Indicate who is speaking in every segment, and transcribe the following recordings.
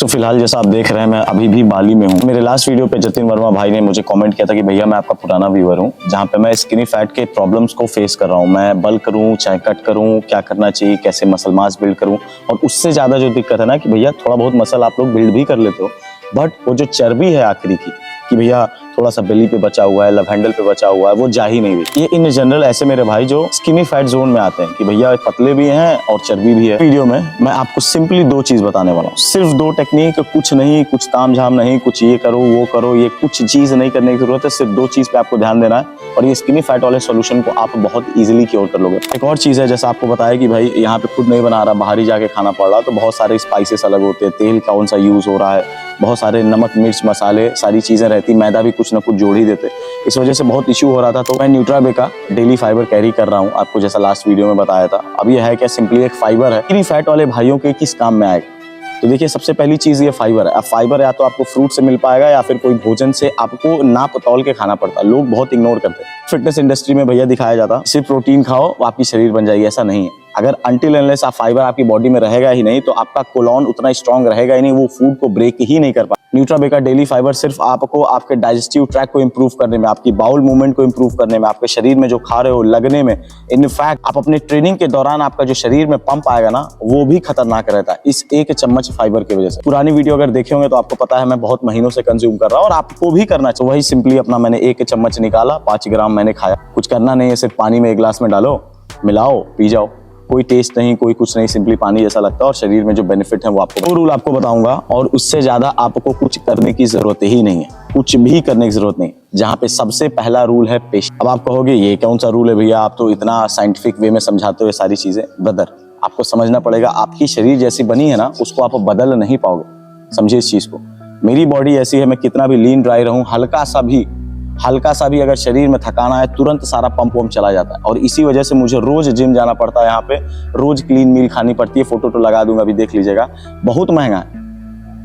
Speaker 1: फिलहाल जैसा आप देख रहे हैं मैं अभी भी बाली में हूँ। मेरे लास्ट वीडियो पे जतिन वर्मा भाई ने मुझे कमेंट किया था कि भैया मैं आपका पुराना व्यूअर हूँ, जहाँ पे मैं स्किनी फैट के प्रॉब्लम्स को फेस कर रहा हूँ। मैं बल्क करूँ चाहे कट करूँ, क्या करना चाहिए, कैसे मसल मास बिल्ड करूँ। और उससे ज्यादा जो दिक्कत है ना कि भैया थोड़ा बहुत मसल आप लोग बिल्ड भी कर लेते हो, बट वो जो चर्बी है आखिरी की कि भैया थोड़ा सा बेली पे बचा हुआ है, लव हैंडल पे बचा हुआ है, वो जा ही नहीं रही। ये इन जनरल ऐसे मेरे भाई जो स्किनी फैट जोन में आते हैं कि भैया पतले भी हैं और चर्बी भी है। वीडियो में मैं आपको सिंपली दो चीज बताने वाला हूँ, सिर्फ दो टेक्निक, कुछ नहीं, कुछ तामझाम नहीं, कुछ ये करो वो करो, ये कुछ चीज नहीं करने की जरूरत है। सिर्फ दो चीज पे आपको ध्यान देना है और ये स्किनी फैट वाले सोल्यूशन को आप बहुत इजीली क्योर कर लोगे। एक और चीज है, जैसा आपको बताया कि भाई यहाँ पे खुद नहीं बना रहा, बाहर ही जाके खाना पड़ रहा, तो बहुत सारे स्पाइसेस अलग होते हैं, तेल कौन सा यूज हो रहा है, बहुत सारे नमक मिर्च मसाले सारी चीजें रहती, मैदा भी कुछ ना कुछ जोड़ ही देते। इस वजह से बहुत इश्यू हो रहा था। तो मैं न्यूट्राबे का डेली फाइबर कैरी कर रहा हूँ, आपको जैसा लास्ट वीडियो में बताया था। अब ये है क्या, सिंपली एक फाइबर है। स्किनी फैट वाले भाइयों के किस काम में आएगा? तो देखिए सबसे पहली चीज ये फाइबर है। अब फाइबर या तो आपको फ्रूट से मिल पाएगा या फिर कोई भोजन से आपको नाप तौल के खाना पड़ता है, लोग बहुत इग्नोर करते हैं। फिटनेस इंडस्ट्री में भैया दिखाया जाता सिर्फ प्रोटीन खाओ आपकी शरीर बन जाएगी, ऐसा नहीं है। अगर अनटिल अनलेस आप फाइबर आपकी बॉडी में रहेगा ही नहीं तो आपका कोलॉन उतना स्ट्रांग रहेगा ही नहीं, वो फूड को ब्रेक ही नहीं कर पाएगा। न्यूट्राबे का डेली फाइबर सिर्फ आपको आपके डाइजेस्टिव ट्रैक को इंप्रूव करने में, आपकी बाउल मूवमेंट को इंप्रूव करने में, आपके शरीर में जो खा रहे हो लगने में, इनफैक्ट आप अपने ट्रेनिंग के दौरान आपका जो शरीर में पंप आएगा ना वो भी खतरनाक रहता है इस एक चम्मच फाइबर की वजह से। पुरानी वीडियो अगर देखे होंगे तो आपको पता है मैं बहुत महीनों से कंज्यूम कर रहा हूँ और आपको भी करना चाहिए। वही सिंपली अपना मैंने एक चम्मच निकाला, 5 ग्राम मैंने खाया। कुछ करना नहीं है, सिर्फ पानी में एक गिलास में डालो, मिलाओ, पी जाओ। कोई टेस्ट नहीं, कोई कुछ नहीं, सिंपली पानी जैसा लगता है और शरीर में जो बेनिफिट है वो आपको रूल आपको बताऊंगा। और उससे ज्यादा आपको कुछ करने की जरूरत ही नहीं है, कुछ भी करने की जरूरत नहीं। जहाँ पे सबसे पहला रूल है पेशेंस। अब आप कहोगे ये कौन सा रूल है भैया, आप तो इतना साइंटिफिक वे में समझाते हो सारी चीजें। ब्रदर आपको समझना पड़ेगा, आपकी शरीर जैसी बनी है ना उसको आप बदल नहीं पाओगे, समझिए इस चीज को। मेरी बॉडी ऐसी है, मैं कितना भी लीन ड्राई रहूं, हल्का सा भी अगर शरीर में थकाना है तुरंत सारा पंप वंप चला जाता है। और इसी वजह से मुझे रोज जिम जाना पड़ता है, यहाँ पे रोज क्लीन मील खानी पड़ती है। फोटो तो लगा दूंगा, अभी देख लीजिएगा। बहुत महंगा है,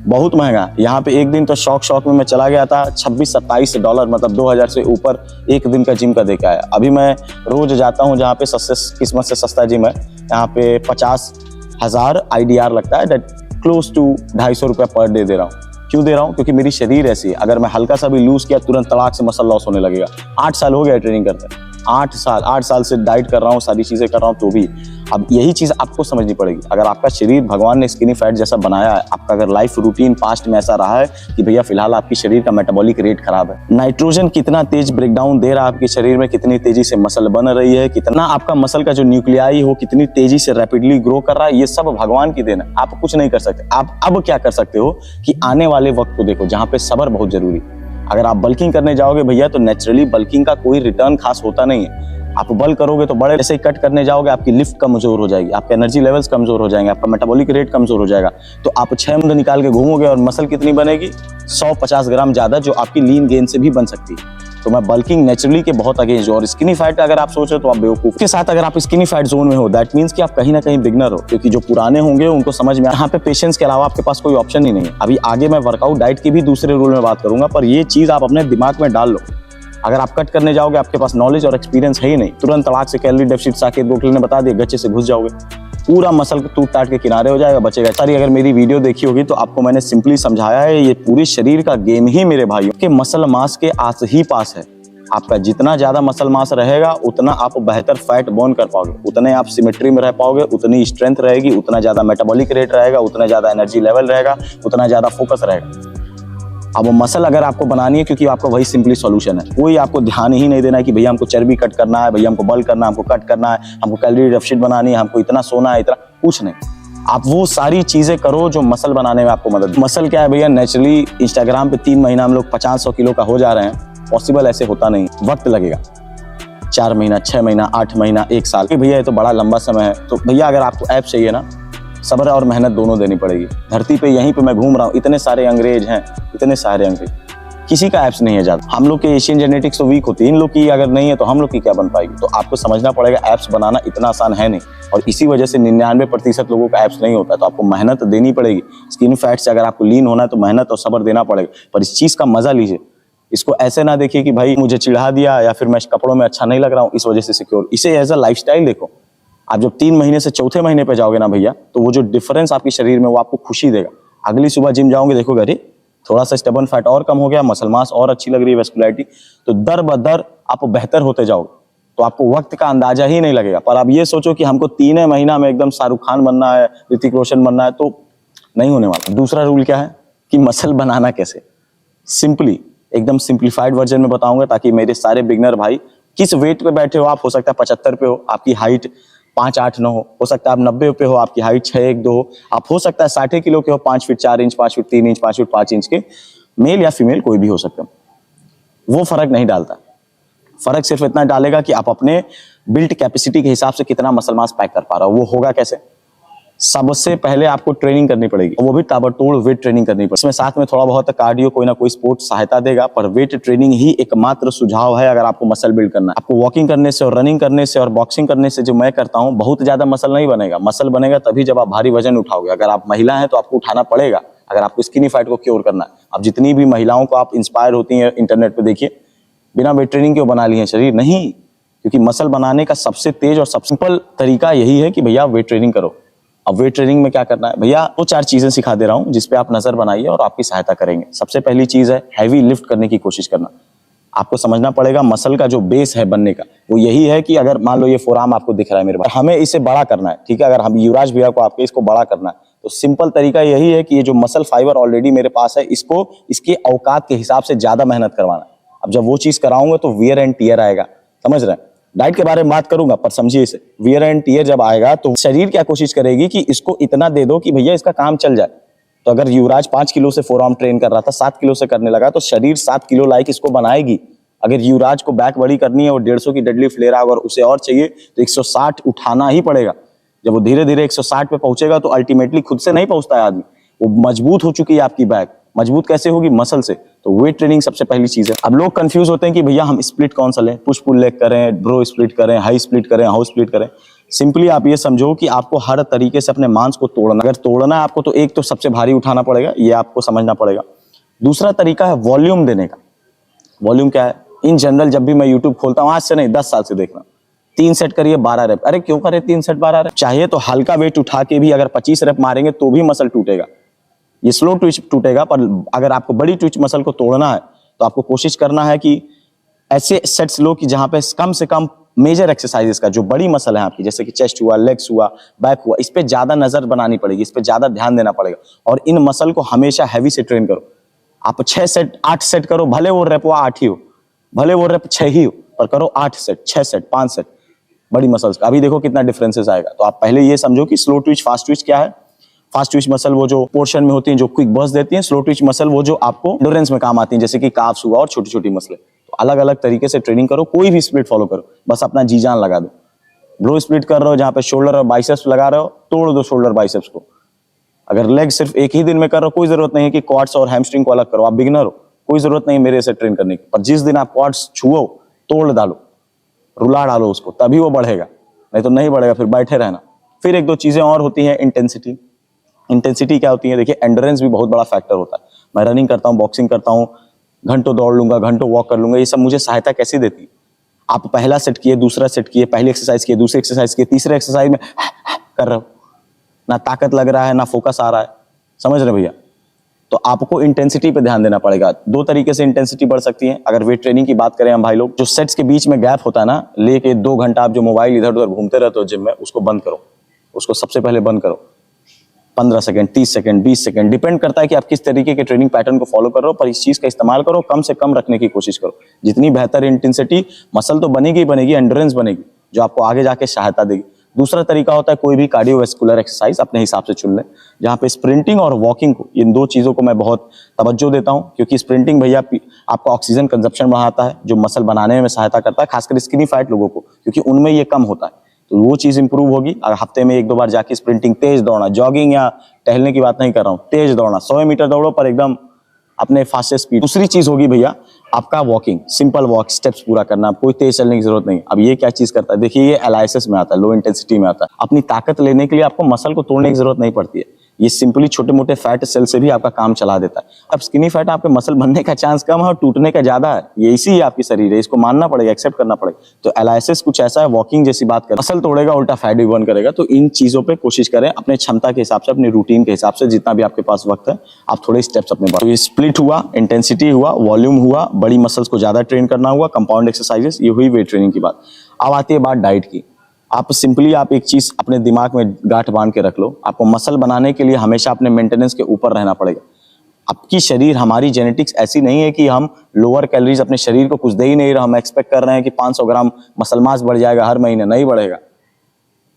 Speaker 1: बहुत महंगा। यहाँ पे एक दिन तो शौक में मैं चला गया था, $26-27 मतलब 2000 से ऊपर एक दिन का जिम का देखा है। अभी मैं रोज जाता हूँ जहाँ पे किस्मत से सस्ता जिम है, यहाँ पे 50,000 IDR लगता है, दैट क्लोज टू 250 रुपया पर डे दे रहा हूँ। क्यों दे रहा हूँ? क्योंकि मेरी शरीर ऐसी है, अगर मैं हल्का सा भी लूज किया तुरंत तड़ाक से मसल लॉस होने लगेगा। 8 साल हो गया ट्रेनिंग करते हैं, 8 साल से डाइट कर रहा हूँ, सारी चीजें कर रहा हूँ, तो भी अब यही चीज आपको समझनी पड़ेगी। अगर आपका शरीर भगवान ने स्किनी फैट जैसा बनाया है, आपका अगर लाइफ रूटीन पास्ट में ऐसा रहा है कि भैया फिलहाल आपकी शरीर का मेटाबॉलिक रेट खराब है, नाइट्रोजन कितना तेज ब्रेकडाउन दे रहा है आपके शरीर में, कितनी तेजी से मसल बन रही है, कितना आपका मसल का जो न्यूक्लियाई हो कितनी तेजी से रैपिडली ग्रो कर रहा है, ये सब भगवान की देन है। आप कुछ नहीं कर सकते। आप अब क्या कर सकते हो कि आने वाले वक्त को देखो, जहाँ पे सब्र बहुत जरूरी। अगर आप बल्किंग करने जाओगे भैया तो नेचुरली बल्किंग का कोई रिटर्न खास होता नहीं है। आप बल करोगे तो बड़े, जैसे ही कट करने जाओगे आपकी लिफ्ट कमजोर हो जाएगी, आपके एनर्जी लेवल्स कमजोर हो जाएंगे, आपका मेटाबॉलिक रेट कमजोर हो जाएगा। तो आप 6 मंद निकाल के घूमोगे और मसल कितनी बनेगी? 150 ग्राम ज्यादा, जो आपकी लीन गेन से भी बन सकती है। तो मैं बल्किंग नेचुरली के बहुत अगेंस्ट हूं। और स्किनी फैट अगर आप सोच रहे हो तो आप बेवकूफ के साथ। अगर आप स्किनी फैट जोन में हो दैट मींस कि आप कहीं ना कहीं बिगनर हो, क्योंकि जो पुराने होंगे उनको समझ में यहाँ पे पेशेंस के अलावा आपके पास कोई ऑप्शन ही नहीं है। अभी आगे मैं वर्कआउट डाइट की भी दूसरे रूल में बात करूंगा, पर ये चीज आप अपने दिमाग में डाल लो। अगर आप कट करने जाओगे, आपके पास नॉलेज और एक्सपीरियंस है ही नहीं, तुरंत तड़ाक से कैलोरी डेफिसिट साकेत गोखले ने बता दिया, गच्चे से घुस जाओगे, पूरा मसल टूट टाट के किनारे हो जाएगा, बचेगा सारी। अगर मेरी वीडियो देखी होगी तो आपको मैंने सिंपली समझाया है, ये पूरे शरीर का गेम ही मेरे भाइयों के मसल मास के आस ही पास है। आपका जितना ज्यादा मसल मास रहेगा उतना आप बेहतर फैट बर्न कर पाओगे, उतने आप सिमेट्री में रह पाओगे, उतनी स्ट्रेंथ रहेगी, उतना ज्यादा मेटाबॉलिक रेट रहेगा, उतना ज्यादा एनर्जी लेवल रहेगा, उतना ज्यादा फोकस रहेगा। अब मसल अगर आपको बनानी है, क्योंकि आपका वही सिंपली सॉल्यूशन है, कोई आपको ध्यान ही नहीं देना है कि भैया हमको चर्बी कट करना है, भैया हमको बल करना है, हमको कट करना है, हमको कैलोरी डेफिसिट बनानी है, हमको इतना सोना है, इतना कुछ नहीं। आप वो सारी चीजें करो जो मसल बनाने में आपको मदद। मसल क्या है भैया, नेचुरली इंस्टाग्राम पे 3 महीना हम लोग 50-100 किलो का हो जा रहे हैं, पॉसिबल ऐसे होता नहीं, वक्त लगेगा। 4 महीना, 6 महीना, 8 महीना, 1 साल, भैया ये तो बड़ा लंबा समय है। तो भैया अगर आपको ऐप चाहिए ना, सब्र और मेहनत दोनों देनी पड़ेगी। धरती पे यहीं पे मैं घूम रहा हूँ, इतने सारे अंग्रेज हैं, इतने सारे अंग्रेज, किसी का एप्स नहीं है ज्यादा। हम लोग के एशियन जेनेटिक्स तो वीक होती है, इन लोग की अगर नहीं है तो हम लोग की क्या बन पाएगी। तो आपको समझना पड़ेगा एप्स बनाना इतना आसान है नहीं, और इसी वजह से 99% लोगों का एप्स नहीं होता है। तो आपको मेहनत देनी पड़ेगी। स्किन फैट से अगर आपको लीन होना है तो मेहनत और सब्र देना पड़ेगा, पर इस चीज का मजा लीजिए। इसको ऐसे ना देखिए कि भाई मुझे चिढ़ा दिया या फिर मैं कपड़ों में अच्छा नहीं लग रहा हूँ इस वजह से सिक्योर। इसे एज अ लाइफस्टाइल देखो। आप जब 3 महीने से चौथे महीने पे जाओगे ना भैया, तो वो जो डिफरेंस आपके शरीर में वो आपको खुशी देगा। अगली सुबह जिम जाओगे, देखोगे अरे थोड़ा सा स्टेबन फैट और कम हो गया, मसल मास और अच्छी लग रही है, वेस्कुलरिटी, तो दर बदर आप बेहतर होते जाओगे, तो आपको वक्त का अंदाजा ही नहीं लगेगा। पर आप ये सोचो कि हमको 3 महीना में एकदम शाहरुख खान बनना है, ऋतिक रोशन बनना है, तो नहीं होने वाला। दूसरा रूल क्या है कि मसल बनाना कैसे, सिंपली एकदम सिंप्लीफाइड वर्जन में बताऊंगा, ताकि मेरे सारे बिगनर भाई, किस वेट पे बैठे हो आप, हो सकता है 75 पे हो, आपकी हाइट 5'8" हो सकता है आप 90 पे हो, आपकी हाइट 6'1" हो, आप हो सकता है 60 किलो के हो, 5 feet 4 inch, 5 feet 3 inch, 5 feet 5 inch के, मेल या फीमेल कोई भी हो सकते हो, वो फर्क नहीं डालता। फर्क सिर्फ इतना डालेगा कि आप अपने बिल्ट कैपेसिटी के हिसाब से कितना मसल मास पैक कर पा रहे हो। वो होगा कैसे? सबसे पहले आपको ट्रेनिंग करनी पड़ेगी, वो भी ताबड़तोड़ वेट ट्रेनिंग करनी पड़ेगी। इसमें साथ में थोड़ा बहुत कार्डियो, कोई ना कोई स्पोर्ट सहायता देगा, पर वेट ट्रेनिंग ही एकमात्र सुझाव है अगर आपको मसल बिल्ड करना है। आपको वॉकिंग करने से और रनिंग करने से और बॉक्सिंग करने से, जो मैं करता हूँ, बहुत ज्यादा मसल नहीं बनेगा। मसल बनेगा तभी जब आप भारी वजन उठाओगे। अगर आप महिला हैं तो आपको उठाना पड़ेगा, अगर आपको स्किनी फैट को क्योर करना है। अब जितनी भी महिलाओं को आप इंस्पायर होती हैं इंटरनेट पे देखिए, बिना वेट ट्रेनिंग क्यों बना ली है शरीर? नहीं, क्योंकि मसल बनाने का सबसे तेज और सबसे सिंपल तरीका यही है कि भैया वेट ट्रेनिंग करो। अब वेट ट्रेनिंग में क्या करना है भैया, वो 4 चीजें सिखा दे रहा हूं जिसपे आप नजर बनाइए और आपकी सहायता करेंगे। सबसे पहली चीज है हैवी लिफ्ट करने की कोशिश करना। आपको समझना पड़ेगा मसल का जो बेस है बनने का, वो यही है कि अगर मान लो ये फोरआर्म आपको दिख रहा है मेरे पास, हमें इसे बड़ा करना है, ठीक है? अगर हम युवराज भैया को आपके इसको बड़ा करना है, तो सिंपल तरीका यही है कि ये जो मसल फाइबर ऑलरेडी मेरे पास है, इसको इसके औकात के हिसाब से ज्यादा मेहनत करवाना है। अब जब वो चीज कराऊंगा तो वियर एंड टियर आएगा, समझ रहे हैं? डाइट के बारे में बात करूंगा, पर समझिए इसे, वियर एंड टियर जब आएगा तो शरीर क्या कोशिश करेगी कि इसको इतना दे दो कि भैया इसका काम चल जाए। तो अगर युवराज 5 किलो से फोरआर्म ट्रेन कर रहा था, 7 किलो से करने लगा, तो शरीर 7 किलो लाइक इसको बनाएगी। अगर युवराज को बैक बड़ी करनी है और 150 की डेडलिफ्ट ले रहा है, अगर उसे और चाहिए तो 160 उठाना ही पड़ेगा। जब वो धीरे धीरे 160 पे पहुंचेगा तो अल्टीमेटली खुद से नहीं पहुंचता है आदमी, वो मजबूत हो चुकी है आपकी बैक। मजबूत कैसे होगी? मसल से। तो वेट ट्रेनिंग सबसे पहली चीज है। अब लोग कंफ्यूज होते हैं कि भैया हम स्प्लिट कौन सा लें, पुश पुल लेग करें, ब्रो स्प्लिट करें, हाई स्प्लिट करें, हाउस स्प्लिट करें। सिंपली आप ये समझो कि आपको हर तरीके से अपने मांस को तोड़ना। अगर तोड़ना है आपको, तो एक तो सबसे भारी उठाना पड़ेगा, ये आपको समझना पड़ेगा। दूसरा तरीका है वॉल्यूम देने का। वॉल्यूम क्या है? इन जनरल जब भी मैं यूट्यूब खोलता हूँ, आज से नहीं 10 साल से देखना, 3 सेट करिए 12 रेप। अरे क्यों करे 3 सेट 12 रेप? चाहिए तो हल्का वेट उठा के भी अगर 25 रेप मारेंगे तो भी मसल टूटेगा। ये स्लो ट्विच टूटेगा, पर अगर आपको बड़ी ट्विच मसल को तोड़ना है तो आपको कोशिश करना है कि ऐसे सेट्स लो कि जहां पे कम से कम मेजर एक्सरसाइजेस का, जो बड़ी मसल है आपकी, जैसे कि चेस्ट हुआ, लेग्स हुआ, बैक हुआ, इस पे ज्यादा नजर बनानी पड़ेगी, इस पे ज्यादा ध्यान देना पड़ेगा। और इन मसल को हमेशा हैवी से ट्रेन करो। आप 6 सेट 8 सेट करो, भले वो रेप 8 ही हो, भले वो रेप 6 ही हो, पर करो 8 सेट, 6 सेट, 5 सेट बड़ी मसल्स का। अभी देखो कितना डिफरेंसेस आएगा। तो आप पहले ये समझो कि स्लो ट्विच, फास्ट ट्विच क्या है। फास्ट ट्विच मसल वो जो पोर्शन में होती हैं, जो क्विक बर्स्ट देती हैं। स्लो ट्विच मसल वो जो आपको एंड्योरेंस में काम आती हैं, जैसे कि काफ्स हुआ और छोटी छोटी मसलें। तो अलग अलग तरीके से ट्रेनिंग करो, कोई भी स्प्लिट फॉलो करो, बस अपना जी जान लगा दो। ब्रो स्प्लिट कर रहे हो, जहां पे शोल्डर और बाइसेप्स लगा रहे हो, तोड़ दो शोल्डर बाइसेप्स को। अगर लेग सिर्फ एक ही दिन में कर रहे हो, कोई जरूरत नहीं है कि क्वाड्स और हैमस्ट्रिंग को अलग करो। आप बिगिनर हो, कोई जरूरत नहीं मेरे से ट्रेन करने की, पर जिस दिन आप क्वाड्स छुओ, तोड़ डालो, रुला डालो उसको, तभी वो बढ़ेगा, नहीं तो नहीं बढ़ेगा, फिर बैठे रहना। फिर 1-2 चीजें और होती हैं। इंटेंसिटी। इंटेंसिटी क्या होती है? देखिए, एंड्योरेंस भी बहुत बड़ा फैक्टर होता है। मैं रनिंग करता हूँ, बॉक्सिंग करता हूँ, घंटों दौड़ लूंगा, घंटों वॉक कर लूंगा, ये सब मुझे सहायता कैसी देती है? आप पहला सेट किए, दूसरा सेट किए, पहली एक्सरसाइज किए, दूसरी एक्सरसाइज किए, तीसरे एक्सरसाइज में कर रहे हो, ना ताकत लग रहा है, ना फोकस आ रहा है, समझ रहे भैया? तो आपको इंटेंसिटी पे ध्यान देना पड़ेगा। 2 तरीके से इंटेंसिटी बढ़ सकती है। अगर वेट ट्रेनिंग की बात करें हम भाई लोग, जो सेट्स के बीच में गैप होता है ना, लेके 2 घंटा आप जो मोबाइल इधर उधर घूमते रहते हो जिम में, उसको बंद करो। उसको सबसे पहले बंद करो। 15 सेकंड, 30 सेकंड, 20 सेकंड, डिपेंड करता है कि आप किस तरीके के ट्रेनिंग पैटर्न को फॉलो कर रहे हो, पर इस चीज का इस्तेमाल करो, कम से कम रखने की कोशिश करो। जितनी बेहतर इंटेंसिटी, मसल तो बनेगी ही बनेगी, एंड्योरेंस बनेगी, जो आपको आगे जाके सहायता देगी। दूसरा तरीका होता है कोई भी कार्डियोवैस्कुलर एक्सरसाइज अपने हिसाब से चुन लें, जहां पे स्प्रिंटिंग और वॉकिंग को, इन 2 चीजों को मैं बहुत तवज्जो देता हूं, क्योंकि स्प्रिंटिंग भैया आपका ऑक्सीजन कंजप्शन बढ़ाता है, जो मसल बनाने में सहायता करता है, खासकर स्किनी फैट लोगों को, क्योंकि उनमें ये कम होता है। तो वो चीज इंप्रूव होगी। अगर हफ्ते में 1-2 बार जाके स्प्रिंटिंग, तेज दौड़ना, जॉगिंग या टहलने की बात नहीं कर रहा हूं, तेज दौड़ना, 100 मीटर दौड़ो पर एकदम अपने फास्टेस्ट स्पीड। दूसरी चीज होगी भैया आपका वॉकिंग, सिंपल वॉक, स्टेप्स पूरा करना, कोई तेज चलने की जरूरत नहीं। अब ये क्या चीज करता है? देखिए, ये एलाइसिस में आता है, लो इंटेंसिटी में आता है। अपनी ताकत लेने के लिए आपको मसल को तोड़ने की जरूरत नहीं पड़ती है। ये सिंपली छोटे मोटे फैट सेल से भी आपका काम चला देता है। अब स्किनी फैट आपके मसल बनने का चांस कम है और टूटने का ज्यादा है, ये इसी आपकी शरीर है, इसको मानना पड़ेगा, एक्सेप्ट करना पड़ेगा। तो एलाइसिस कुछ ऐसा है, वॉकिंग जैसी बात करें, मसल तोड़ेगा उल्टा फैट भी बर्न करेगा। तो इन चीजों पे कोशिश करें अपने क्षमता के हिसाब से, अपने रूटीन के हिसाब से, जितना भी आपके पास वक्त है आप थोड़े स्टेप्स अपने बढ़ाओ। तो ये स्प्लिट हुआ, इंटेंसिटी हुआ, वॉल्यूम हुआ, बड़ी मसल्स को ज्यादा ट्रेन करना हुआ, कंपाउंड एक्सरसाइजेस, ये हुई वेट ट्रेनिंग की बात। अब आती है बात डाइट की। आप सिंपली आप एक चीज अपने दिमाग में गांठ बांध के रख लो, आपको मसल बनाने के लिए हमेशा अपने मेंटेनेंस के ऊपर रहना पड़ेगा। आपकी शरीर, हमारी जेनेटिक्स ऐसी नहीं है कि हम लोअर कैलोरीज अपने शरीर को कुछ दे ही नहीं रहा, हम एक्सपेक्ट कर रहे हैं कि 500 ग्राम मसल मास बढ़ जाएगा हर महीने, नहीं बढ़ेगा।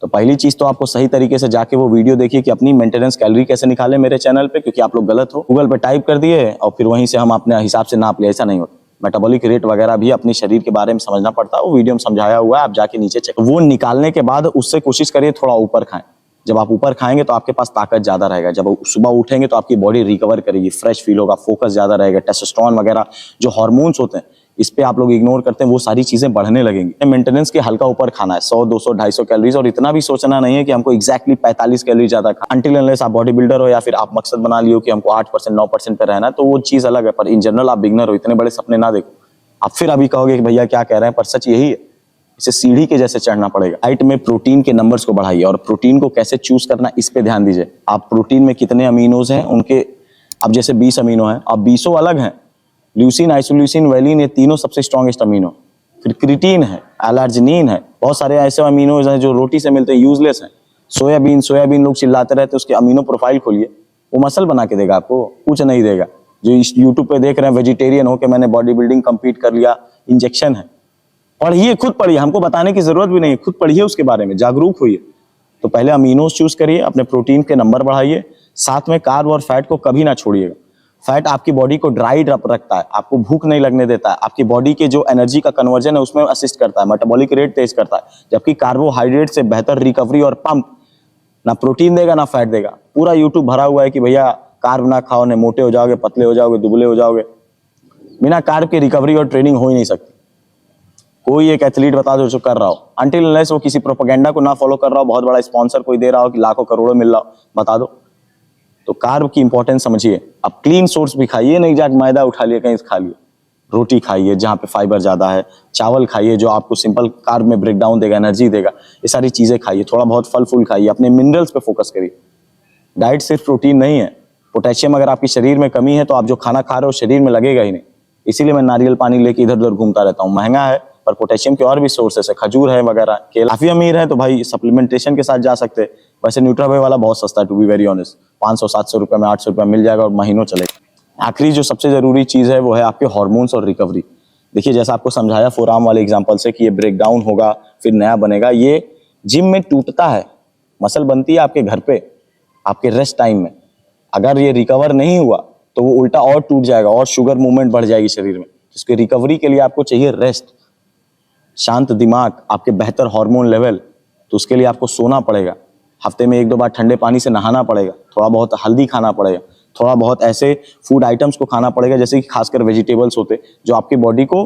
Speaker 1: तो पहली चीज तो आपको सही तरीके से जाके वो वीडियो देखिए कि अपनी मेंटेनेंस कैलोरी कैसे निकाले मेरे चैनल पे, क्योंकि आप लोग गलत हो, गूगल पे टाइप कर दिए और फिर वहीं से हम अपने हिसाब से नाप लिया, ऐसा नहीं होता। मेटाबॉलिक रेट वगैरह भी अपने शरीर के बारे में समझना पड़ता है, वो वीडियो में समझाया हुआ है, आप जाके नीचे चेक। वो निकालने के बाद उससे कोशिश करिए थोड़ा ऊपर खाएं। जब आप ऊपर खाएंगे तो आपके पास ताकत ज्यादा रहेगा, जब सुबह उठेंगे तो आपकी बॉडी रिकवर करेगी, फ्रेश फील होगा, फोकस ज्यादा रहेगा, टेस्टोस्टेरोन वगैरह जो हार्मोन्स होते हैं इस पे आप लोग इग्नोर करते हैं, वो सारी चीजें बढ़ने लगेंगी। मेंटेनेंस के हल्का ऊपर खाना है, 100, 200, 250 कैलोरीज, और इतना भी सोचना नहीं है कि हमको एग्जैक्टली 45 कैलोरी ज्यादा खा। अनटिल अनलेस आप बॉडी बिल्डर हो या फिर आप मकसद बना लियो कि हमको 8%, 9% पे रहना है, तो वो चीज अलग है। पर इन जनरल आप बिगनर हो, इतने बड़े सपने ना देखो। आप फिर अभी कहोगे कि भैया क्या कह रहे हैं, पर सच यही है, इसे सीढ़ी के जैसे चढ़ना पड़ेगा। डाइट में प्रोटीन के नंबर्स को बढ़ाइए, और प्रोटीन को कैसे चूज करना इस पे ध्यान दीजिए। आप प्रोटीन में कितने अमीनोज हैं उनके, अब जैसे 20 अमीनो हैं, अब 20 अलग हैं, ल्यूसीन, आइसोल्यूसिन, वैलिन, ये तीनों सबसे स्ट्रॉन्गेस्ट अमीनो। फिर क्रिटीन है, एलर्जिनिन है, बहुत सारे ऐसे अमीनोज हैं जो रोटी से मिलते हैं, यूजलेस हैं। सोयाबीन लोग चिल्लाते रहते, उसके अमीनो प्रोफाइल खोलिए, वो मसल बना के देगा आपको, कुछ नहीं देगा। जो इस यूट्यूब पे देख रहे हैं वेजिटेरियन हो के मैंने बॉडी बिल्डिंग कंप्लीट कर लिया, इंजेक्शन है। पढ़िए, खुद पढ़िए, हमको बताने की जरूरत भी नहीं है, खुद पढ़िए, उसके बारे में जागरूक होइए। तो पहले अमीनोज चूज करिए, अपने प्रोटीन के नंबर बढ़ाइए, साथ में कार्ब और फैट को कभी ना छोड़िएगा। फैट आपकी बॉडी को ड्राइड अप रखता है, आपको भूख नहीं लगने देता है, आपकी बॉडी के जो एनर्जी का कन्वर्जन है उसमें असिस्ट करता है, मेटाबॉलिक रेट तेज करता है। जबकि कार्बोहाइड्रेट से बेहतर रिकवरी और पंप ना प्रोटीन देगा ना फैट देगा। पूरा यूट्यूब भरा हुआ है कि भैया कार्ब ना खाओ, ने मोटे हो जाओगे, पतले हो जाओगे, दुबले हो जाओगे। बिना कार्ब के रिकवरी और ट्रेनिंग हो ही नहीं सकती। कोई एक एथलीट बता दो जो कर रहा हो, अनटिल अनलेस वो किसी प्रोपेगेंडा को ना फॉलो कर रहा हो, बहुत बड़ा स्पॉन्सर कोई दे रहा हो कि लाखों करोड़ों मिल रहा हो, बता दो। तो कार्ब की इंपॉर्टेंस समझिए। अब क्लीन सोर्स भी खाइए, नहीं जाके मैदा उठा लिया कहीं से खा लिया। रोटी खाइए जहाँ पे फाइबर ज्यादा है, चावल खाइए जो आपको सिंपल कार्ब में ब्रेक डाउन देगा, एनर्जी देगा, ये सारी चीजें खाइए। थोड़ा बहुत फल फूल खाइए, अपने मिनरल्स पे फोकस करिए। डाइट सिर्फ प्रोटीन नहीं है, पोटेशियम अगर आपकी शरीर में कमी है तो आप जो खाना खा रहे हो शरीर में लगेगा ही नहीं। इसीलिए मैं नारियल पानी लेके इधर उधर घूमता रहता हूँ। महंगा है पर पोटेशियम के और भी सोर्सेस है, खजूर है वगैरह, केला। काफी अमीर है तो भाई सप्लीमेंटेशन के साथ जा सकते हैं। वैसे न्यूट्रावे वाला बहुत सस्ता है, टू बी वेरी ऑनेस्ट, 500-700 रुपए में, 800 रुपए मिल जाएगा और महीनों चलेगा। आखिरी जो सबसे जरूरी चीज है वो है आपके हार्मोन्स और रिकवरी। देखिए जैसा आपको समझाया फोरआर्म वाले एग्जांपल से कि ये ब्रेक डाउन होगा फिर नया बनेगा, ये जिम में टूटता है, मसल बनती है आपके घर पे, आपके रेस्ट टाइम में। अगर ये रिकवर नहीं हुआ तो वो उल्टा और टूट जाएगा और शुगर मूवमेंट बढ़ जाएगी शरीर में। इसके रिकवरी के लिए आपको चाहिए रेस्ट, शांत दिमाग, आपके बेहतर हार्मोन लेवल। तो उसके लिए आपको सोना पड़ेगा, हफ्ते में 1-2 बार ठंडे पानी से नहाना पड़ेगा, थोड़ा बहुत हल्दी खाना पड़ेगा, थोड़ा बहुत ऐसे फूड आइटम्स को खाना पड़ेगा जैसे कि खासकर वेजिटेबल्स होते जो आपकी बॉडी को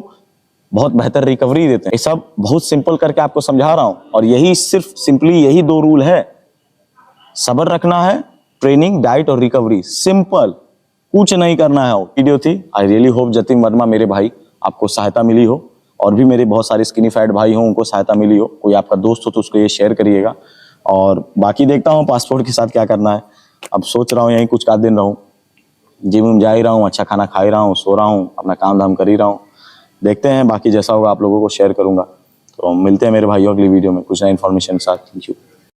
Speaker 1: बहुत बेहतर रिकवरी देते हैं। ये सब बहुत सिंपल करके आपको समझा रहा हूं और यही सिर्फ सिंपली यही 2 रूल है। सब्र रखना है, ट्रेनिंग, डाइट और रिकवरी, सिंपल, कुछ नहीं करना है। वीडियो थी, I really hope Jatin Verma मेरे भाई आपको सहायता मिली हो, और भी मेरे बहुत सारे स्किनी फैट भाई हों उनको सहायता मिली हो। कोई आपका दोस्त हो तो उसको ये शेयर करिएगा। और बाकी देखता हूँ पासपोर्ट के साथ क्या करना है। अब सोच रहा हूँ यहीं कुछ दिन रहूँ, जिम जा ही रहा हूँ, अच्छा खाना खा ही रहा हूँ, सो रहा हूँ, अपना काम धाम कर ही रहा हूँ। देखते हैं, बाकी जैसा होगा आप लोगों को शेयर करूंगा। तो मिलते हैं मेरे भाइयों अगली वीडियो में कुछ नई इन्फॉर्मेशन के साथ। Thank you.